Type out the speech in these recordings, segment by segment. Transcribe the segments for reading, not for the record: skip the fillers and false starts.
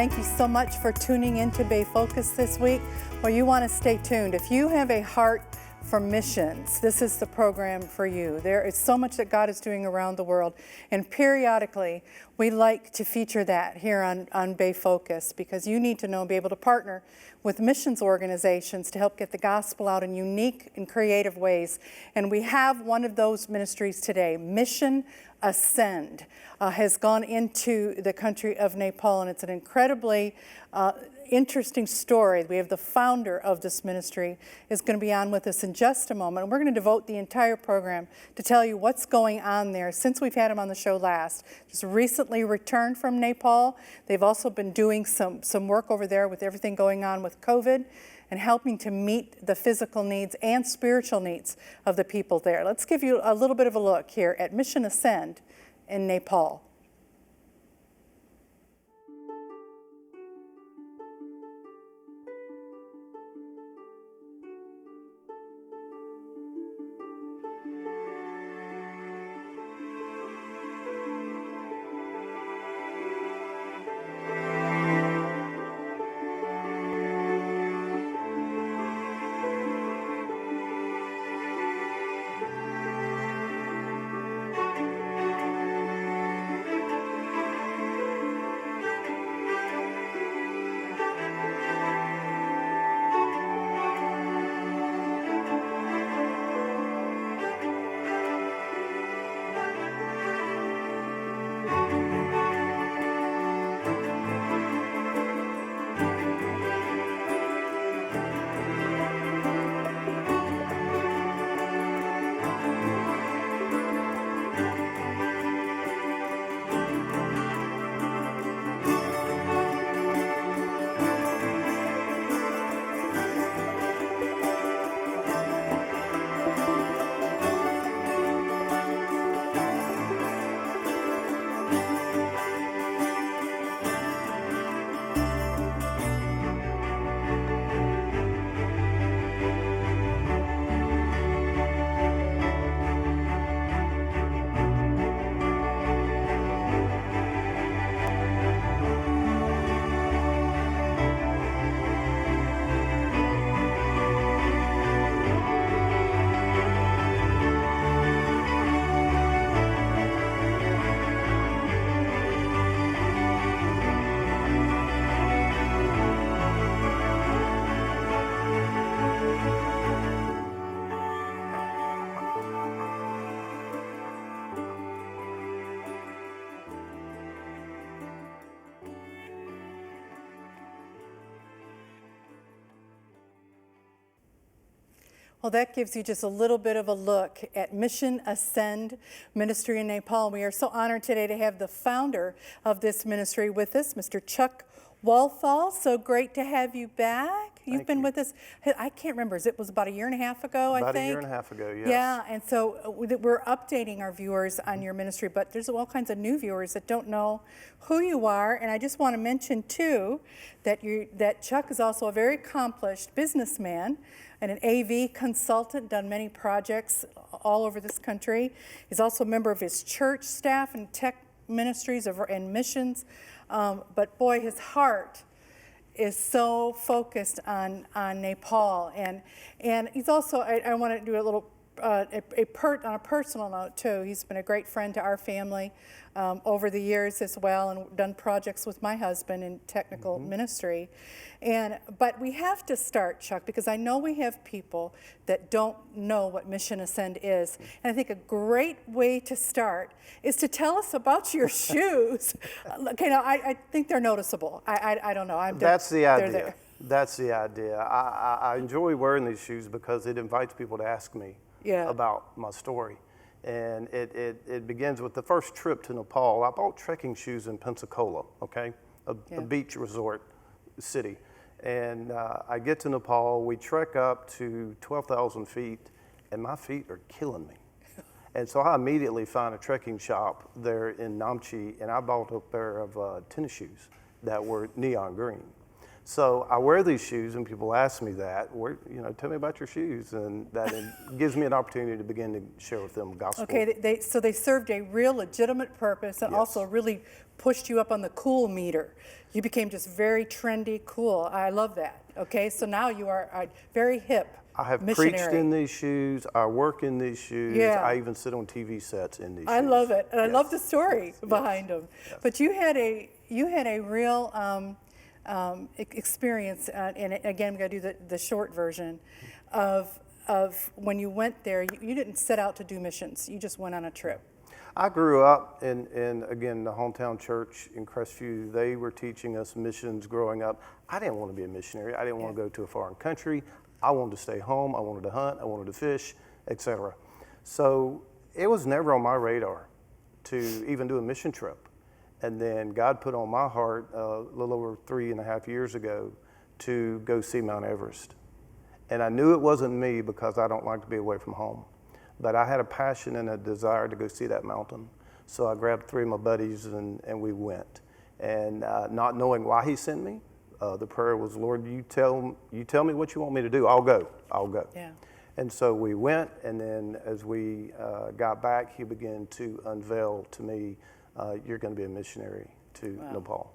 thank you so much for tuning into BAYFOCUS this week. Well, you want to stay tuned. If you have a heart for missions, this is the program for you. There is so much that God is doing around the world, and periodically we like to feature that here on BAYFOCUS, because you need to know and be able to partner with missions organizations to help get the gospel out in unique and creative ways. And we have one of those ministries today. Mission Ascend has gone into the country of Nepal, and it's an incredibly interesting story. We have the founder of this ministry is going to be on with us in just a moment. We're going to devote the entire program to tell you what's going on there since we've had him on the show last. Just recently returned from Nepal. They've also been doing some work over there with everything going on with COVID and helping to meet the physical needs and spiritual needs of the people there. Let's give you a little bit of a look here at Mission Ascend in Nepal. Well, that gives you just a little bit of a look at Mission Ascend Ministry in Nepal. We are so honored today to have the founder of this ministry with us, Mr. Chuck Walthall. So great to have you back. You've been with us, I can't remember, it was about a year and a half ago, I think? About a year and a half ago, yes. Yeah, and so we're updating our viewers on your ministry, but there's all kinds of new viewers that don't know who you are. And I just want to mention, too, that Chuck is also a very accomplished businessman and an AV consultant, done many projects all over this country. He's also a member of his church staff and tech ministries and missions. But boy, his heart is so focused on Nepal. And he's also, I want to do a little, on a personal note too, he's been a great friend to our family over the years as well, and done projects with my husband in technical ministry. But we have to start, Chuck, because I know we have people that don't know what Mission Ascend is. And I think a great way to start is to tell us about your shoes. Okay, now I think they're noticeable. I don't know. That's the idea. That's the idea. I enjoy wearing these shoes because it invites people to ask me about my story. And it begins with the first trip to Nepal. I bought trekking shoes in Pensacola, okay, a beach resort city. And I get to Nepal, we trek up to 12,000 feet, and my feet are killing me. And so I immediately find a trekking shop there in Namche, and I bought a pair of tennis shoes that were neon green. So I wear these shoes, and people ask me that, tell me about your shoes, and that gives me an opportunity to begin to share with them the gospel. Okay, so they served a real legitimate purpose, and Yes. also really pushed you up on the cool meter. You became just very trendy, cool. I love that. Okay, so now you are a very hip I have missionary. preached in these shoes. I work in these shoes. Yeah. I even sit on TV sets in these shoes. I love it, and I Yes. love the story Yes. behind them. Yes. But you had a real experience, and again, we got to do the short version of when you went there. You didn't set out to do missions. You just went on a trip. I grew up in again, the hometown church in Crestview. They were teaching us missions growing up. I didn't want to be a missionary. I didn't want to go to a foreign country. I wanted to stay home. I wanted to hunt. I wanted to fish, etc. So it was never on my radar to even do a mission trip. And then God put on my heart a little over 3.5 years ago to go see Mount Everest. And I knew it wasn't me because I don't like to be away from home. But I had a passion and a desire to go see that mountain. So I grabbed 3 of my buddies and we went. And not knowing why he sent me, the prayer was, Lord, you tell me what you want me to do. I'll go. Yeah. And so we went, and then as we got back, he began to unveil to me, you're going to be a missionary to Nepal.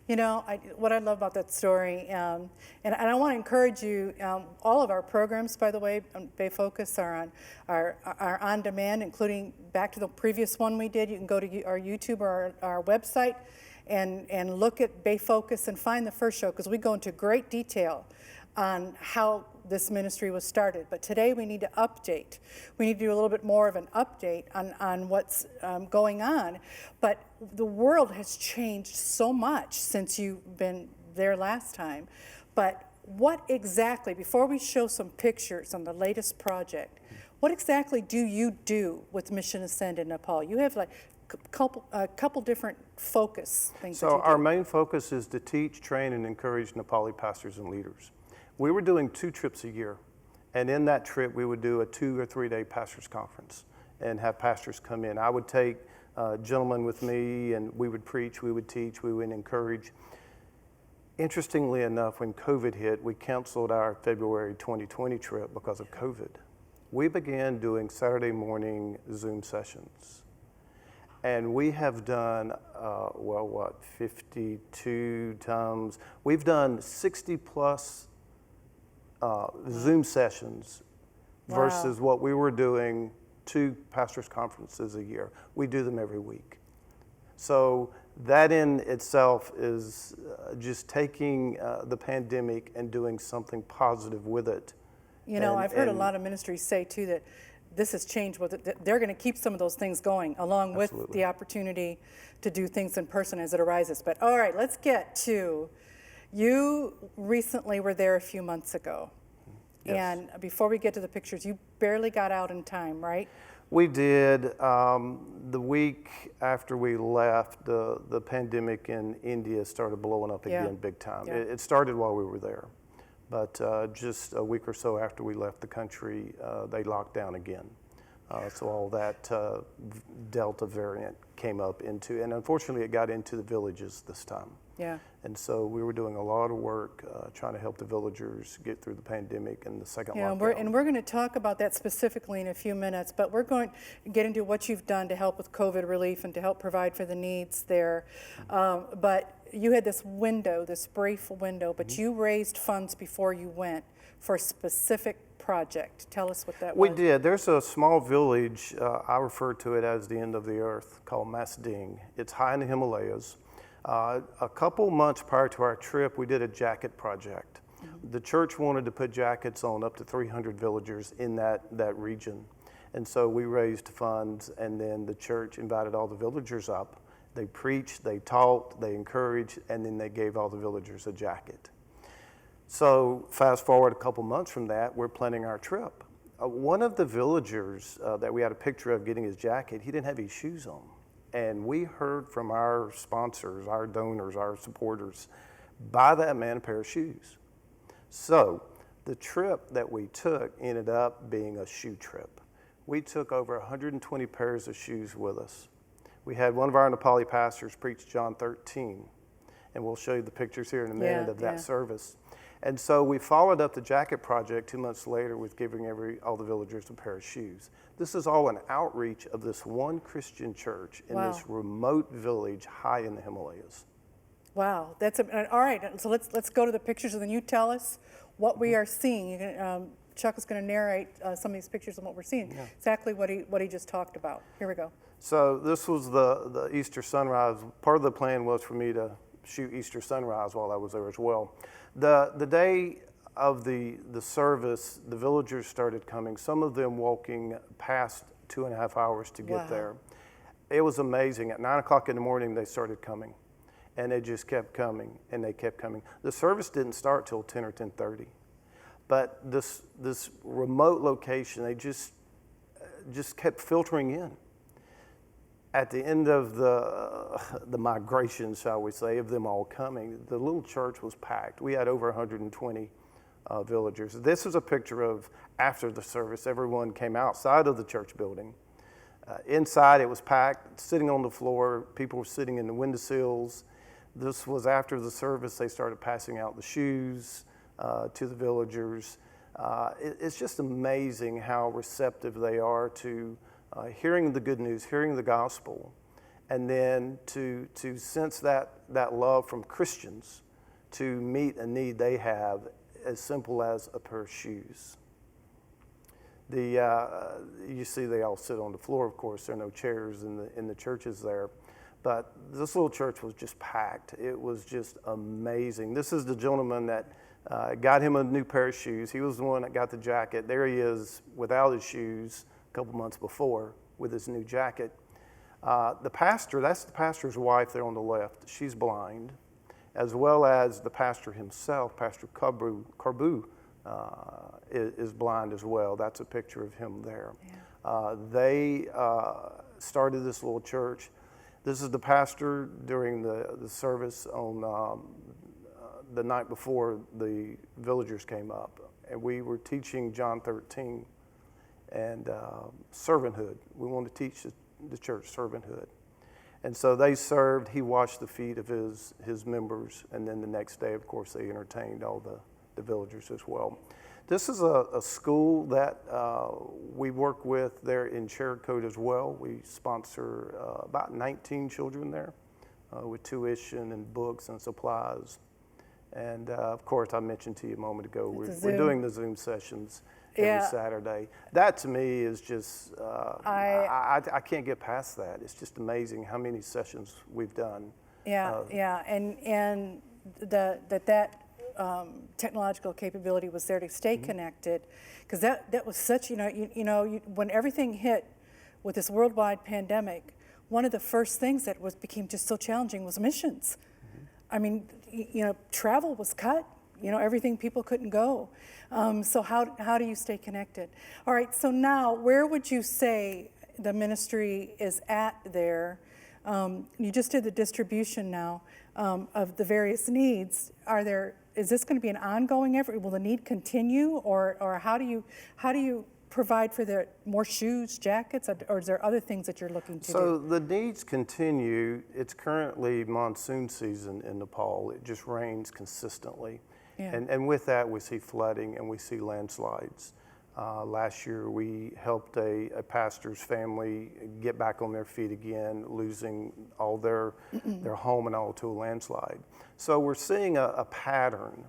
You know, what I love about that story, and I want to encourage you, all of our programs, by the way, on BAYFOCUS are on demand, including back to the previous one we did. You can go to our YouTube or our website and look at BAYFOCUS and find the first show, because we go into great detail on how this ministry was started. But today we need to update. We need to do a little bit more of an update on what's going on. But the world has changed so much since you've been there last time. But what exactly, before we show some pictures on the latest project, what exactly do you do with Mission Ascend in Nepal? You have like a couple different focus things. So our main focus is to teach, train, and encourage Nepali pastors and leaders. We were doing 2 trips a year, and in that trip we would do a 2 or 3 day pastors conference and have pastors come in. I would take gentlemen with me, and we would preach, we would teach, we would encourage. Interestingly enough, when COVID hit, we canceled our February 2020 trip because of COVID. We began doing Saturday morning Zoom sessions. And we have done, 52 times. We've done 60 plus Zoom sessions versus what we were doing 2 pastors' conferences a year. We do them every week. So that in itself is just taking the pandemic and doing something positive with it. You know, I've heard a lot of ministries say too that this has changed. They're going to keep some of those things going, along with the opportunity to do things in person as it arises. But all right, let's get to, you recently were there a few months ago. Yes. And before we get to the pictures, you barely got out in time, right? We did. The week after we left, the pandemic in India started blowing up again big time. It started while we were there. But just a week or so after we left the country, they locked down again. So all that Delta variant came up into, and unfortunately it got into the villages this time. Yeah. And so we were doing a lot of work trying to help the villagers get through the pandemic and the second lockdown. And we're going to talk about that specifically in a few minutes, but we're going to get into what you've done to help with COVID relief and to help provide for the needs there. But you had this window, this brief window, but you raised funds before you went for a specific project. Tell us what that was. We did. There's a small village, I refer to it as the end of the earth, called Masding. It's high in the Himalayas. A couple months prior to our trip, we did a jacket project. The church wanted to put jackets on up to 300 villagers in that region. And so we raised funds, and then the church invited all the villagers up. They preached, they taught, they encouraged, and then they gave all the villagers a jacket. So fast forward a couple months from that, we're planning our trip. One of the villagers that we had a picture of getting his jacket, he didn't have his shoes on. And we heard from our sponsors, our donors, our supporters, buy that man a pair of shoes. So the trip that we took ended up being a shoe trip. We took over 120 pairs of shoes with us. We had one of our Nepali pastors preach John 13. and we'll show you the pictures here in a minute of that service. And so we followed up the jacket project 2 months later with giving all the villagers a pair of shoes. This is all an outreach of this one Christian church in this remote village high in the Himalayas. Wow, all right. So let's go to the pictures, and then you tell us what we are seeing. Chuck is going to narrate some of these pictures and what we're seeing. Exactly what he just talked about. Here we go. So this was the Easter sunrise. Part of the plan was for me to shoot Easter sunrise while I was there as well. The day of the service, the villagers started coming, some of them walking past 2.5 hours to get there. It was amazing. At 9 o'clock in the morning, they started coming, and they just kept coming, and they kept coming. The service didn't start till 10 or 10:30, but this remote location, they just kept filtering in. At the end of the migration, shall we say, of them all coming, the little church was packed. We had over 120 villagers. This is a picture of after the service. Everyone came outside of the church building. Inside, it was packed, sitting on the floor. People were sitting in the windowsills. This was after the service. They started passing out the shoes to the villagers. It's just amazing how receptive they are to hearing the good news, hearing the gospel, and then to sense that love from Christians to meet a need they have, as simple as a pair of shoes. You see they all sit on the floor, of course. There are no chairs in the churches there. But this little church was just packed. It was just amazing. This is the gentleman that got him a new pair of shoes. He was the one that got the jacket. There he is without his shoes a couple months before with his new jacket. The pastor, that's the pastor's wife there on the left. She's blind, as well as the pastor himself, Pastor Karbu, is blind as well. That's a picture of him there. They started this little church. This is the pastor during the service on the night before the villagers came up. And we were teaching John 13 and servanthood. We wanted to teach the church servanthood. And so they served. He washed the feet of his members. And then the next day, of course, they entertained all the villagers as well. This is a school that we work with there in Cherokee as well. We sponsor about 19 children there with tuition and books and supplies. And of course, I mentioned to you a moment ago, we're doing the Zoom sessions every Saturday. That to me is just, I can't get past that. It's just amazing how many sessions we've done. And that technological capability was there to stay connected, because that was such, when everything hit with this worldwide pandemic, one of the first things that became just so challenging was missions. I mean, travel was cut. Everything, people couldn't go. So how do you stay connected? All right, so now where would you say the ministry is at there? You just did the distribution now of the various needs. Is this going to be an ongoing effort? Will the need continue, or how do you provide for the more shoes, jackets, or is there other things that you're looking to do? So the needs continue. It's currently monsoon season in Nepal. It just rains consistently. And with that, we see flooding and we see landslides. Last year, we helped a pastor's family get back on their feet again, losing all their home and all to a landslide. So we're seeing a pattern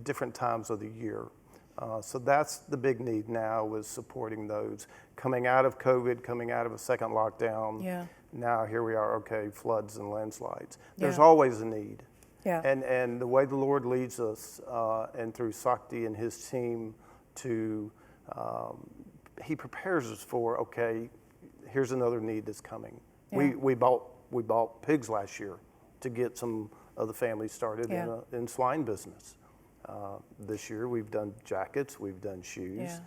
different times of the year. So that's the big need now, is supporting those. Coming out of COVID, coming out of a second lockdown, now here we are, floods and landslides. There's always a need. And the way the Lord leads us, and through Sakti and his team, he prepares us for, here's another need that's coming. We bought pigs last year to get some of the families started in swine business. This year we've done jackets, we've done shoes.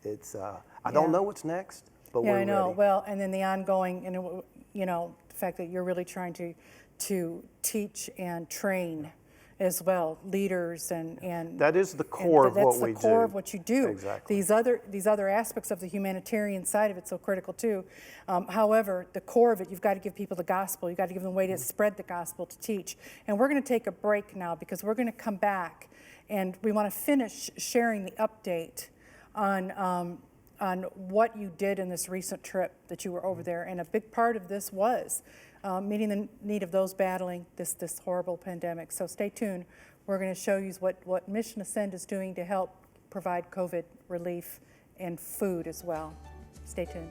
It's I don't know what's next, but we're I know. ready. Well, and then the ongoing, the fact that you're really trying to teach and train as well, leaders and that is the core of what we do. That's the core of what you do. Exactly. These other aspects of the humanitarian side of it's so critical too. However, the core of it, you've got to give people the gospel. You've got to give them a way to spread the gospel, to teach. And we're going to take a break now because we're going to come back and we want to finish sharing the update on what you did in this recent trip that you were over there. And a big part of this was meeting the need of those battling this horrible pandemic. So stay tuned. We're going to show you what Mission Ascend is doing to help provide COVID relief and food as well. Stay tuned.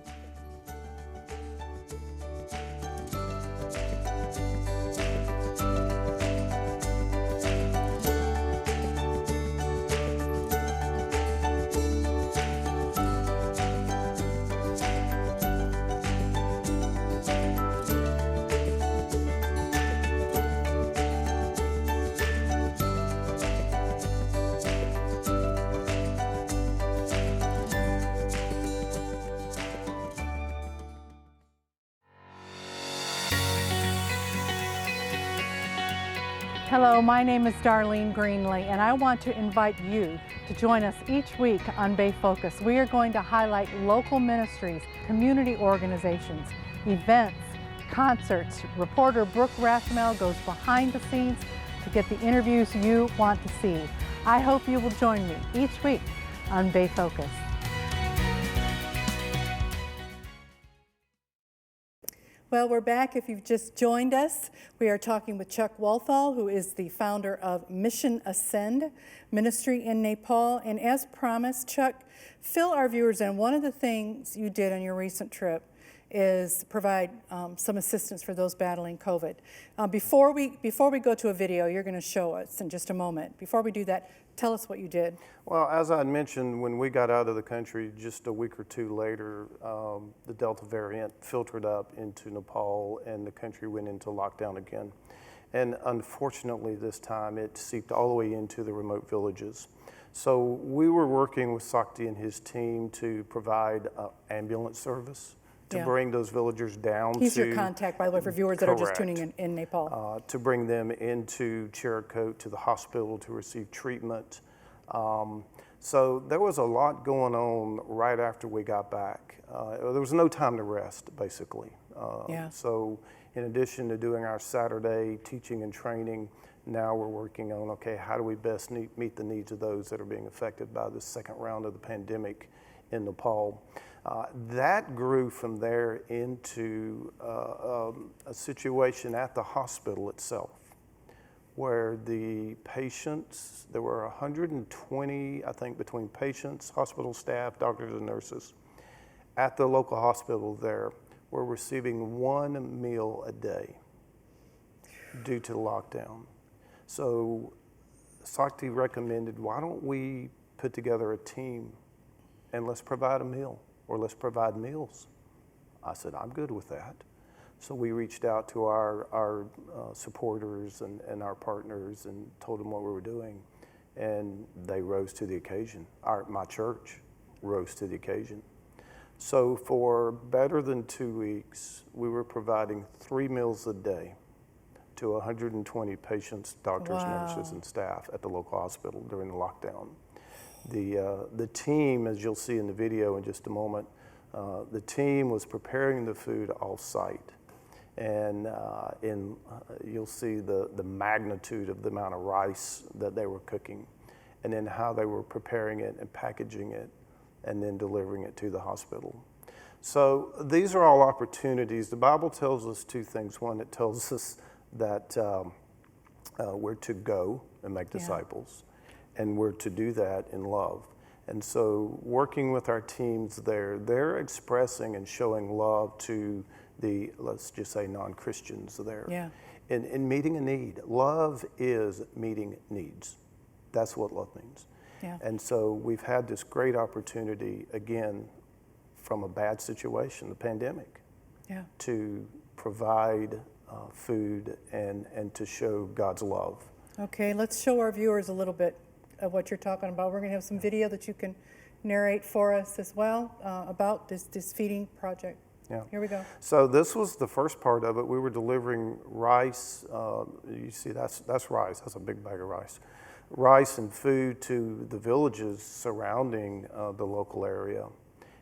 Hello, my name is Darlene Greenlee, and I want to invite you to join us each week on BAYFOCUS. We are going to highlight local ministries, community organizations, events, concerts. Reporter Brooke Rathmel goes behind the scenes to get the interviews you want to see. I hope you will join me each week on BAYFOCUS. Well, we're back. If you've just joined us, we are talking with Chuck Walthall, who is the founder of Mission Ascend Ministry in Nepal. And as promised, Chuck, fill our viewers in. One of the things you did on your recent trip is provide some assistance for those battling COVID. Before we go to a video you're going to show us in just a moment, before we do that, tell us what you did. Well, as I mentioned, when we got out of the country just a week or two later, the Delta variant filtered up into Nepal and the country went into lockdown again. And unfortunately this time it seeped all the way into the remote villages. So we were working with Sakti and his team to provide ambulance service to bring those villagers down. He's your contact, by the way, for viewers that are just tuning in Nepal. To bring them into Cherikot to the hospital to receive treatment. So there was a lot going on right after we got back. There was no time to rest, basically. So in addition to doing our Saturday teaching and training, now we're working on, okay, how do we best meet the needs of those that are being affected by the second round of the pandemic in Nepal. That grew from there into a situation at the hospital itself, where the patients, there were 120, I think, between patients, hospital staff, doctors and nurses, at the local hospital there, were receiving 1 meal a day due to the lockdown. So Sakti recommended, why don't we put together a team and let's provide a meal, or let's provide meals. I said, I'm good with that. So we reached out to our supporters and our partners and told them what we were doing, and they rose to the occasion. My church rose to the occasion. So for better than 2 weeks, we were providing 3 meals a day to 120 patients, doctors, nurses, and staff at the local hospital during the lockdown. The team, as you'll see in the video in just a moment, the team was preparing the food off-site. And you'll see the magnitude of the amount of rice that they were cooking, and then how they were preparing it and packaging it and then delivering it to the hospital. So these are all opportunities. The Bible tells us 2 things. One, it tells us that we're to go and make disciples. And we're to do that in love. And so working with our teams there, they're expressing and showing love to the, let's just say, non-Christians there. In meeting a need. Love is meeting needs. That's what love means. And so we've had this great opportunity, again, from a bad situation, the pandemic, to provide food and to show God's love. Okay, let's show our viewers a little bit of what you're talking about. We're going to have some video that you can narrate for us as well about this feeding project. Yeah. Here we go. So this was the first part of it. We were delivering rice. You see, that's rice. That's a big bag of rice. Rice and food to the villages surrounding the local area.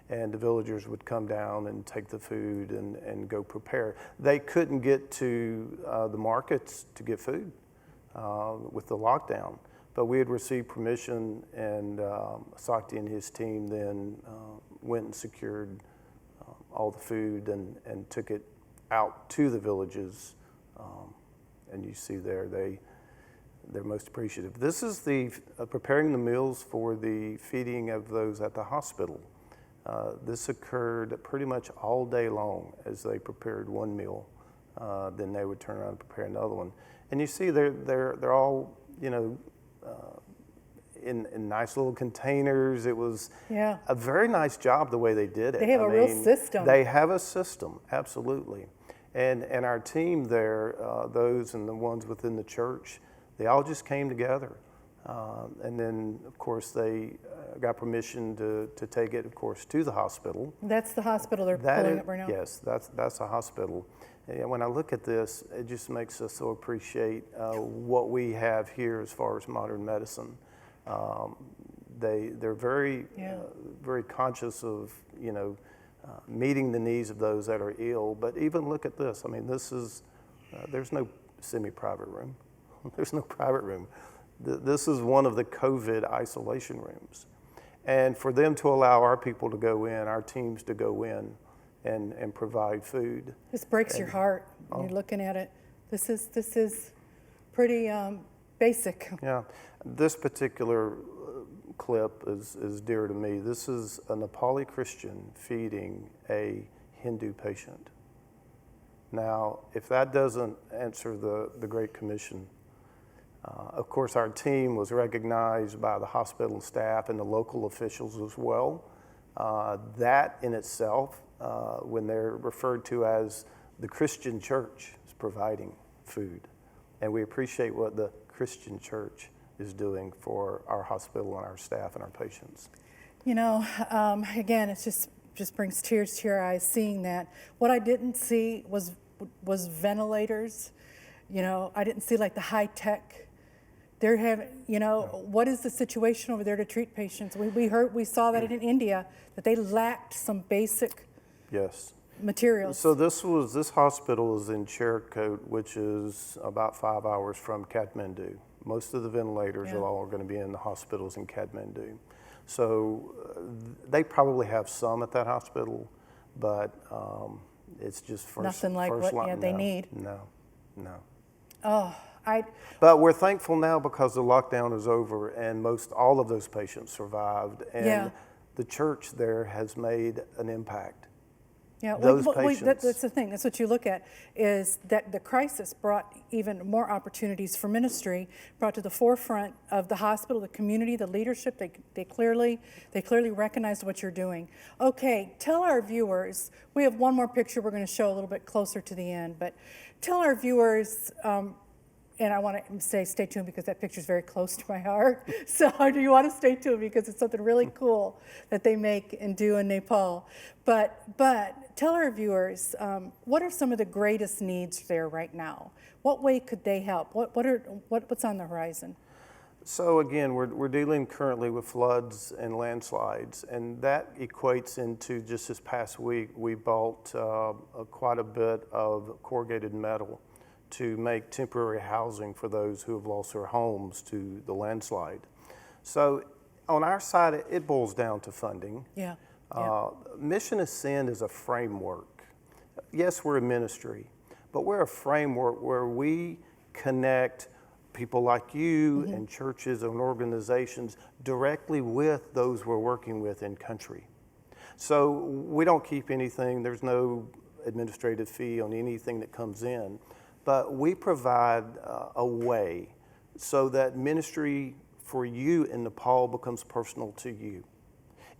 And the villagers would come down and take the food and go prepare. They couldn't get to the markets to get food with the lockdown. But we had received permission, and Sakti and his team then went and secured all the food and took it out to the villages. And you see there, they're most appreciative. This is the preparing the meals for the feeding of those at the hospital. This occurred pretty much all day long as they prepared one meal. Then they would turn around and prepare another one. And you see they're all, in nice little containers. It was a very nice job the way they did it. They have a real system. They have a system, absolutely. And our team there, those and the ones within the church, they all just came together. And then, of course, they got permission to take it, of course, to the hospital. That's the hospital they're pulling up right now? Yes, that's a hospital. And when I look at this, it just makes us so appreciate what we have here as far as modern medicine. They're very, very conscious of, meeting the needs of those that are ill. But even look at this. I mean, this is, there's no semi-private room. There's no private room. This is one of the COVID isolation rooms. And for them to allow our people to go in, our teams to go in and provide food. This breaks your heart when you're looking at it. This is pretty basic. Yeah, this particular clip is dear to me. This is a Nepali Christian feeding a Hindu patient. Now, if that doesn't answer the Great Commission, of course, our team was recognized by the hospital staff and the local officials as well. That in itself, when they're referred to as the Christian church, is providing food. And we appreciate what the Christian church is doing for our hospital and our staff and our patients. Again, it just brings tears to your eyes seeing that. What I didn't see was ventilators. I didn't see like the high tech. They're having, what is the situation over there to treat patients? We saw that in India, that they lacked some basic materials. So this hospital is in Cherkot, which is about 5 hours from Kathmandu. Most of the ventilators are all going to be in the hospitals in Kathmandu. So they probably have some at that hospital, but it's just first nothing like first what line. they need. No. Oh, But we're thankful now because the lockdown is over and all of those patients survived, and the church there has made an impact. Yeah, patients. That's the thing. That's what you look at, is that the crisis brought even more opportunities for ministry, brought to the forefront of the hospital, the community, the leadership. They clearly recognized what you're doing. Okay, tell our viewers, we have one more picture we're going to show a little bit closer to the end, but tell our viewers, and I want to say stay tuned because that picture is very close to my heart. So you want to stay tuned because it's something really cool that they make and do in Nepal. But tell our viewers, what are some of the greatest needs there right now? What way could they help? What's on the horizon? So again, we're dealing currently with floods and landslides, and that equates into just this past week, we bought quite a bit of corrugated metal to make temporary housing for those who have lost their homes to the landslide. So on our side, it boils down to funding. Mission Ascend is a framework. Yes, we're a ministry, but we're a framework where we connect people like you and churches and organizations directly with those we're working with in country. So we don't keep anything. There's no administrative fee on anything that comes in. But we provide a way so that ministry for you in Nepal becomes personal to you.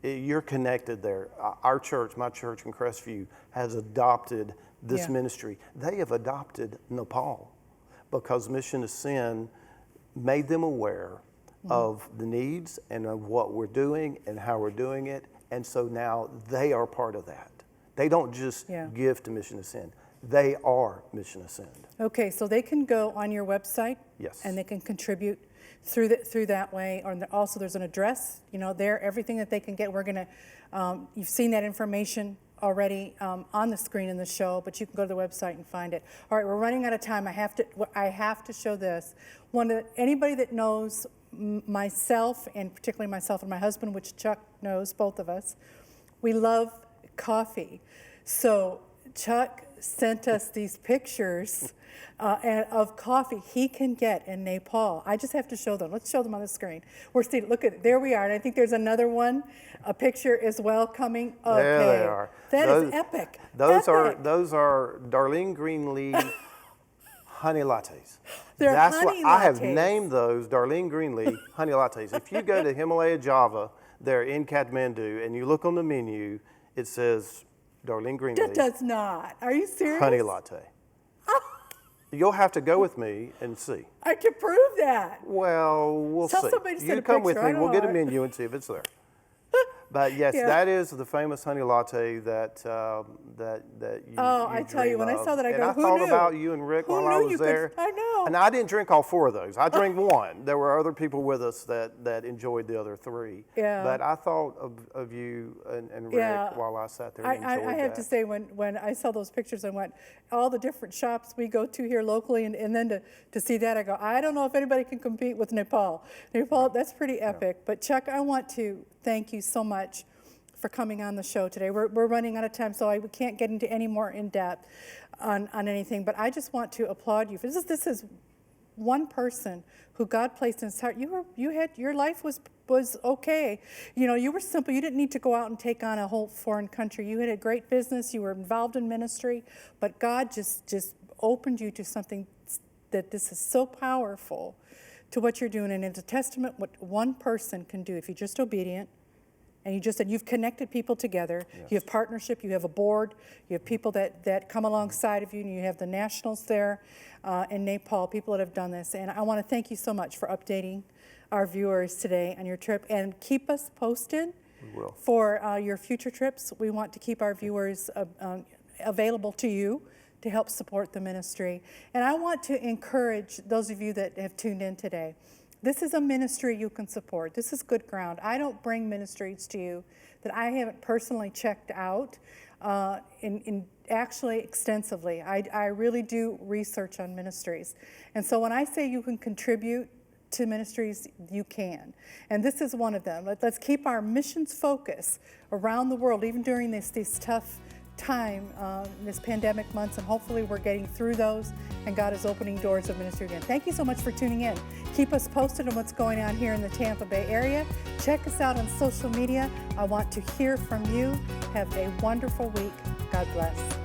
You're connected there. Our church, my church in Crestview, has adopted this ministry. They have adopted Nepal because Mission Ascend made them aware of the needs and of what we're doing and how we're doing it. And so now they are part of that. They don't just give to Mission Ascend. They are Mission Ascend. Okay, so they can go on your website. Yes. And they can contribute through that way. Or also there's an address, there, everything that they can get. We're going to, you've seen that information already on the screen in the show, but you can go to the website and find it. All right, we're running out of time. I have to show this. Anybody that knows myself, and particularly myself and my husband, which Chuck knows, both of us, we love coffee. So Chuck sent us these pictures of coffee he can get in Nepal. I just have to show them. Let's show them on the screen. We're seeing, look at it. There we are. And I think there's another one, a picture as well coming. Okay. There they are. That is epic. Those epic. are Darlene Greenlee honey lattes. They're That's honey what I have lattes. named those Darlene Greenlee honey lattes. If you go to Himalaya Java, there in Kathmandu, and you look on the menu, it says Darlene Greenlee. That does not. Are you serious? Honey latte. You'll have to go with me and see. I can prove that. Well, we'll Tell see. somebody to send You a come with picture. me. I don't We'll get a know. menu and see if it's there. But yes, Yeah. that is the famous honey latte that you. Oh, I tell you, dream when I of. saw that, I and go, I who thought knew? about you and Rick Who while knew I you was could- there. I know. And I didn't drink all 4 of those. I drank one. There were other people with us that enjoyed the other 3. Yeah. But I thought of you and Rick Yeah. while I sat there and enjoyed I have that. to say, when I saw those pictures, I went, all the different shops we go to here locally, and then to see that, I go, I don't know if anybody can compete with Nepal. Nepal, that's pretty epic. Yeah. But Chuck, I want to thank you so much for coming on the show today. We're running out of time, so we can't get into any more in depth on anything. But I just want to applaud you for this is one person who God placed in his heart. Your life was okay. You were simple. You didn't need to go out and take on a whole foreign country. You had a great business. You were involved in ministry, but God just opened you to something that this is so powerful to what you're doing, and it's a testament what one person can do if you're just obedient. And you've connected people together. Yes. You have partnership, you have a board, you have people that come alongside of you, and you have the nationals there in Nepal, people that have done this. And I want to thank you so much for updating our viewers today on your trip. And keep us posted for your future trips. We want to keep our viewers available to you to help support the ministry. And I want to encourage those of you that have tuned in today. This is a ministry you can support. This is good ground. I don't bring ministries to you that I haven't personally checked out actually extensively. I really do research on ministries. And so when I say you can contribute to ministries, you can. And this is one of them. Let's keep our missions focus around the world, even during these tough time, this pandemic months, and hopefully we're getting through those, and God is opening doors of ministry again. Thank you so much for tuning in. Keep us posted on what's going on here in the Tampa Bay area. Check us out on social media. I want to hear from you. Have a wonderful week. God bless.